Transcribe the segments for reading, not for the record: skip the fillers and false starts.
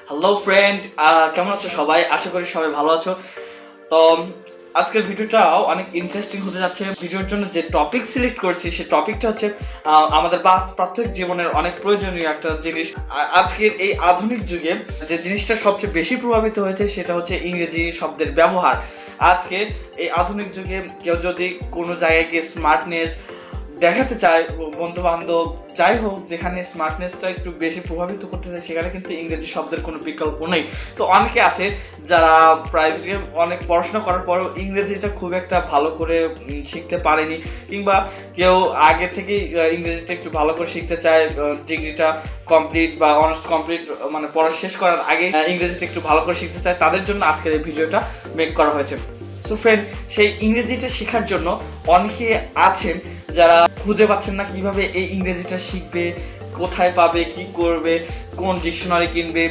Hello friend, কেমন আছো সবাই? আশা করি সবাই ভালো আছো। তো আজকের ভিডিওটাও অনেক ইন্টারেস্টিং হতে যাচ্ছে। ভিডিওর জন্য যে টপিক সিলেক্ট করেছি সেই টপিকটা হচ্ছে আমাদের প্রত্যেক জীবনের অনেক প্রয়োজনীয় একটা জিনিস। আজকের এই আধুনিক যুগে যে জিনিসটা সবচেয়ে বেশি প্রভাবিত হয়েছে সেটা হচ্ছে ইংরেজি শব্দের ব্যবহার। আজকে এই আধুনিক যুগে কেউ যদি কোনো জায়গায় গিয়ে স্মার্টনেস দেখাতে চায়, বন্ধু বান্ধব যাই হোক, যেখানে স্মার্টনেসটা একটু বেশি প্রভাবিত করতে চায় সেখানে কিন্তু ইংরেজি শব্দের কোনো বিকল্প নেই। তো অনেকে আছে যারা প্রাইভেটে অনেক পড়াশোনা করার পরেও ইংরেজিটা খুব একটা ভালো করে শিখতে পারেনি, কিংবা কেউ আগে থেকেই ইংরেজিটা একটু ভালো করে শিখতে চায়, ডিগ্রিটা কমপ্লিট বা অনার্স কমপ্লিট মানে পড়া শেষ করার আগে ইংরেজিটা একটু ভালো করে শিখতে চায়, তাদের জন্য আজকের এই ভিডিওটা মেক করা হয়েছে। সো ফ্রেন্ড, সেই ইংরেজিটা শেখার জন্য অনেকে আছেন যারা খুঁজে পাচ্ছেন না কিভাবে এই ইংরেজিটা শিখবে, কোথায় পাবে, কি করবে, কোন ডিকশনারি কিনবে,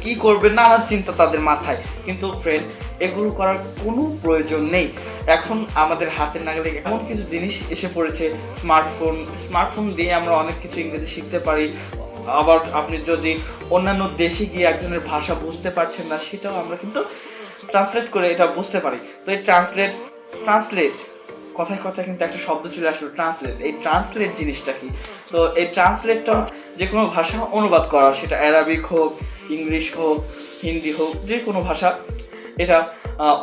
কি করবে, নানা চিন্তা তাদের মাথায়। কিন্তু ফ্রেন্ড, এগুলো করার কোনো প্রয়োজন নেই। এখন আমাদের হাতের নাগালে এমন কিছু জিনিস এসে পড়েছে, স্মার্টফোন দিয়ে আমরা অনেক কিছু ইংরেজি শিখতে পারি। আবার আপনি যদি অন্যান্য দেশে গিয়ে একজনের ভাষা বুঝতে পারছেন না, সেটাও আমরা কিন্তু ট্রান্সলেট করে এটা বুঝতে পারি। তো এই ট্রান্সলেট কথায় কথায় কিন্তু একটা শব্দ চলে আসলো, ট্রান্সলেট। এই ট্রান্সলেট জিনিসটা কি? তো এই ট্রান্সলেটটা যে কোনো ভাষা অনুবাদ করা, সেটা অ্যারাবিক হোক, ইংলিশ হোক, হিন্দি হোক, যে কোনো ভাষা এটা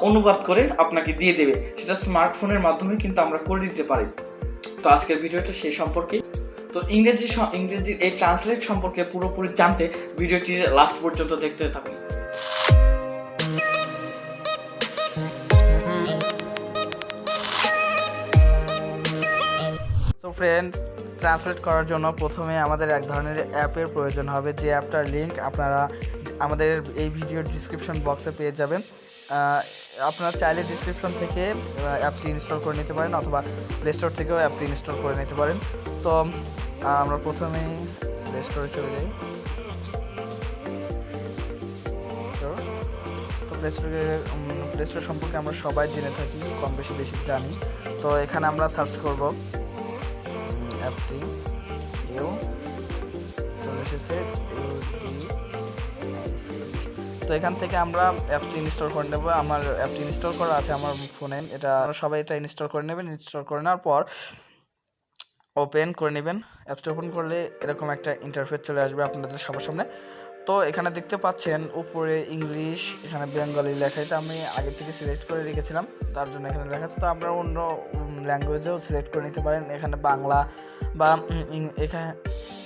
অনুবাদ করে আপনাকে দিয়ে দেবে। সেটা স্মার্টফোনের মাধ্যমে কিন্তু আমরা করে দিতে পারি। তো আজকের ভিডিওটা সেই সম্পর্কে। তো ইংরেজির এই ট্রান্সলেট সম্পর্কে পুরোপুরি জানতে ভিডিওটি লাস্ট পর্যন্ত দেখতে থাকুন। তো ফ্রেন্ড, ট্রান্সলেট করার জন্য প্রথমে আমাদের এক ধরনের অ্যাপের প্রয়োজন হবে, যে অ্যাপটার লিঙ্ক আপনারা আমাদের এই ভিডিওর ডিসক্রিপশন বক্সে পেয়ে যাবেন। আপনারা চাইলে ডিসক্রিপশন থেকে অ্যাপটি ইনস্টল করে নিতে পারেন, অথবা প্লে স্টোর থেকেও অ্যাপটি ইনস্টল করে নিতে পারেন। তো আমরা প্রথমে প্লে স্টোরে চলে যাই। তো প্লে স্টোর সম্পর্কে আমরা সবাই জেনে থাকি, কম বেশি জানি। তো এখানে আমরা সার্চ করব অ্যাপটি, চলে এসেছে। তো এখান থেকে আমরা অ্যাপটি ইনস্টল করে নেব। আমার অ্যাপটি ইনস্টল করা আছে আমার ফোনে, এটা সবাই এটা ইনস্টল করে নেবেন। ইনস্টল করে নেওয়ার পর ওপেন করে নেবেন। অ্যাপটি ওপেন করলে এরকম একটা ইন্টারফেস চলে আসবে আপনাদের সবার সামনে। তো এখানে দেখতে পাচ্ছেন উপরে ইংলিশ, এখানে বেঙ্গলি লেখা, এটা আমি আগে থেকে সিলেক্ট করে রেখেছিলাম, তার জন্য এখানে লেখা আছে। তো আপনারা অন্য ল্যাঙ্গুয়েজেও সিলেক্ট করে নিতে পারেন। এখানে বাংলা বা এখানে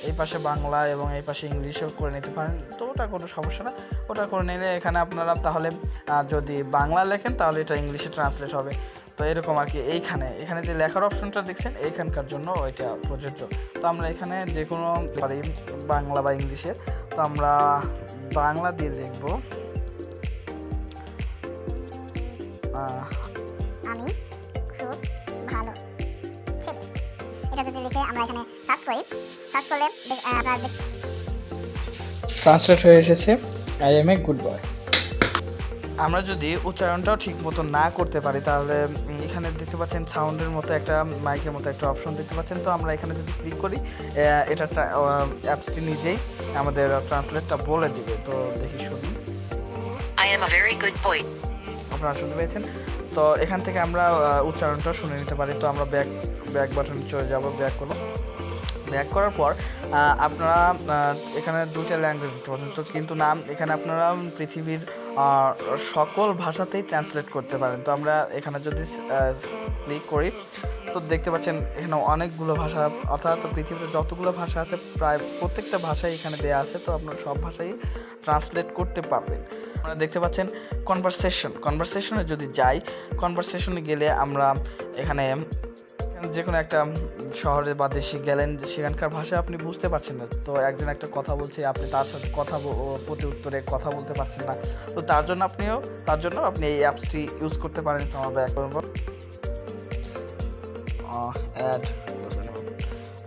এই পাশে বাংলা এবং এই পাশে ইংলিশও করে নিতে পারেন। তো ওটা কোনো সমস্যা না, ওটা করে নিলে এখানে আপনারা তাহলে যদি বাংলা লেখেন তাহলে এটা ইংলিশে ট্রান্সলেট হবে। তো এরকম আর কি। এখানে যে লেখার অপশনটা দেখছেন এইখানকার জন্য ওইটা প্রযোজ্য। তো আমরা এখানে যে কোনো পারি, বাংলা বা ইংলিশে। তো আমরা বাংলা দিয়ে লিখব, আমি খুব ভালো ছেলে। এটা যদি লিখে আমরা এখানে সার্চ করি, সার্চ করলে আপনারা ট্রান্সলেট হয়ে এসেছে, I M a good boy. আমরা যদি উচ্চারণটাও ঠিক মতো না করতে পারি তাহলে এখানে দেখতে পাচ্ছেন সাউন্ডের মতো একটা, মাইকের মতো একটা অপশন দেখতে পাচ্ছেন। তো আমরা এখানে যদি ক্লিক করি, এটা অ্যাপসটি নিজেই আমাদের ট্রান্সলেটটা বলে দিবে। তো দেখি, শুনুন। I am a very good boy. আপনারা শুনতে পেয়েছেন। তো এখান থেকে আমরা উচ্চারণটাও শুনে নিতে পারি। তো আমরা ব্যাক বাটনে চলে যাব, ব্যাক করার পর আপনারা এখানে দুটো ল্যাঙ্গুয়েজ দিতে পারেন। তো কিন্তু নাম এখানে আপনারা পৃথিবীর সকল ভাষাতেই ট্রান্সলেট করতে পারেন। তো আমরা এখানে যদি ক্লিক করি, তো দেখতে পাচ্ছেন এখানে অনেকগুলো ভাষা, অর্থাৎ পৃথিবীতে যতগুলো ভাষা আছে প্রায় প্রত্যেকটা ভাষাই এখানে দেওয়া আছে। তো আপনারা সব ভাষাই ট্রান্সলেট করতে পারবেন। আপনারা দেখতে পাচ্ছেন কনভারসেশনে যদি যাই, কনভারসেশনে গেলে আমরা এখানে যে কোনো একটা শহরে বা দেশে গেলেন, সেখানকার ভাষা আপনি বুঝতে পারছেন না। তো একজন একটা কথা বলছে, আপনি তার সাথে প্রতি উত্তরে কথা বলতে পারছেন না। তো তার জন্য আপনি এই অ্যাপসটি ইউজ করতে পারেন। আমরা ব্যাক করব, অ্যাড।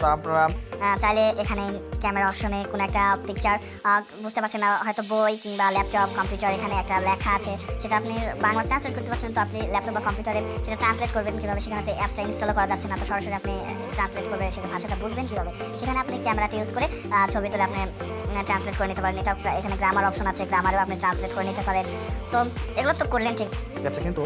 তো আপনারা চাইলে এখানে ক্যামেরা অপশনে কোনো একটা পিকচার বুঝতে পারছেন না, হয়তো বই কিংবা ল্যাপটপ কম্পিউটার, এখানে একটা লেখা আছে সেটা আপনি বাংলা ট্রান্সলেট করতে পারছেন। তো আপনি ল্যাপটপ বা কম্পিউটারে সেটা ট্রান্সলেট করবেন কীভাবে, সেখানে তো অ্যাপসটা ইনস্টল করা যাচ্ছে না, তো সরাসরি আপনি ট্রান্সলেট করবেন, সেটা ভাষাটা বুঝবেন কীভাবে, সেখানে আপনি ক্যামেরাটা ইউজ করে ছবি তুলে আপনি ট্রান্সলেট করে নিতে পারেন। এটা এখানে গ্রামার অপশন আছে, গ্রামারেও আপনি ট্রান্সলেট করে নিতে পারেন। তো এগুলো তো করলেন ঠিক আছে, কিন্তু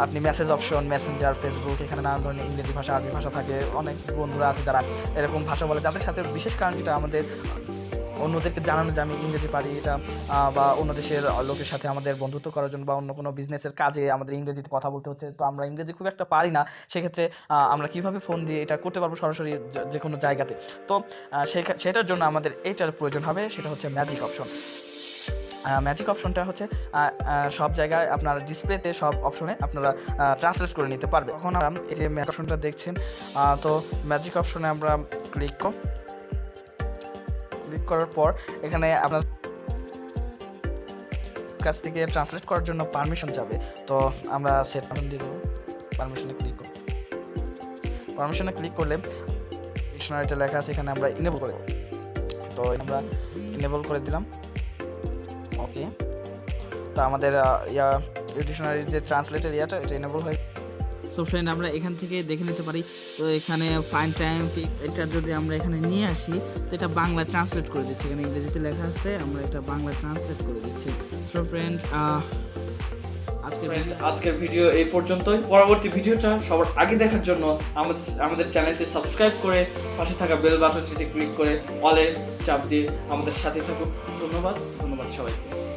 আপনি মেসেজ অপশন, মেসেঞ্জার, ফেসবুক, এখানে নানান ধরনের ইংরেজি ভাষা, আরবি ভাষা থাকে। অনেক বন্ধুরা আছে যারা এরকম ভাষা বলে, যাদের সাথে বিশেষ কারণ যেটা আমাদের অন্যদেরকে জানানো যে আমি ইংরেজি পারি, এটা বা অন্য দেশের লোকের সাথে আমাদের বন্ধুত্ব করার জন্য বা অন্য কোনো বিজনেসের কাজে আমাদের ইংরেজিতে কথা বলতে হচ্ছে, তো আমরা ইংরেজি খুব একটা পারি না, সেক্ষেত্রে আমরা কীভাবে ফোন দিয়ে এটা করতে পারবো সরাসরি যে কোনো জায়গাতে। তো সেটার জন্য আমাদের এইটার প্রয়োজন হবে, সেটা হচ্ছে ম্যাজিক অপশন। ম্যাজিক অপশনটা হচ্ছে সব জায়গায় আপনার ডিসপ্লেতে সব অপশনে আপনারা ট্রান্সলেট করে নিতে পারবে। এখন এই যে ম্যাজিক অপশনটা দেখছেন, তো ম্যাজিক অপশনে আমরা ক্লিক করার পর এখানে আপনার কাছ থেকে ট্রান্সলেট করার জন্য পারমিশন যাবে। তো আমরা সেট দিয়ে দেবো, পারমিশনে ক্লিক করলে ডিকশনারিতে লেখা আছে, এখানে আমরা ইনেবল করে দেবো। তো আমরা ইনেবল করে দিলাম, ওকে। তো আমাদের ডিকশনারির যে ট্রান্সলেটের এটা ইনেবল হয়ে। সো ফ্রেন্ড, আমরা এখান থেকে দেখে নিতে পারি। তো এখানে ফাইন টাইম এটা যদি আমরা এখানে নিয়ে আসি, তো এটা বাংলা ট্রান্সলেট করে দিচ্ছি, এখানে ইংরেজিতে লেখা আছে, আমরা এটা বাংলা ট্রান্সলেট করে দিচ্ছি। সো ফ্রেন্ড, আজকের ভিডিও এই পর্যন্তই। পরবর্তী ভিডিওটা সবার আগে দেখার জন্য আমাদের চ্যানেলটি সাবস্ক্রাইব করে পাশে থাকা বেল বাটনটিতে ক্লিক করে অলে চাপ দিয়ে আমাদের সাথে থাকুন। ধন্যবাদ সবাইকে।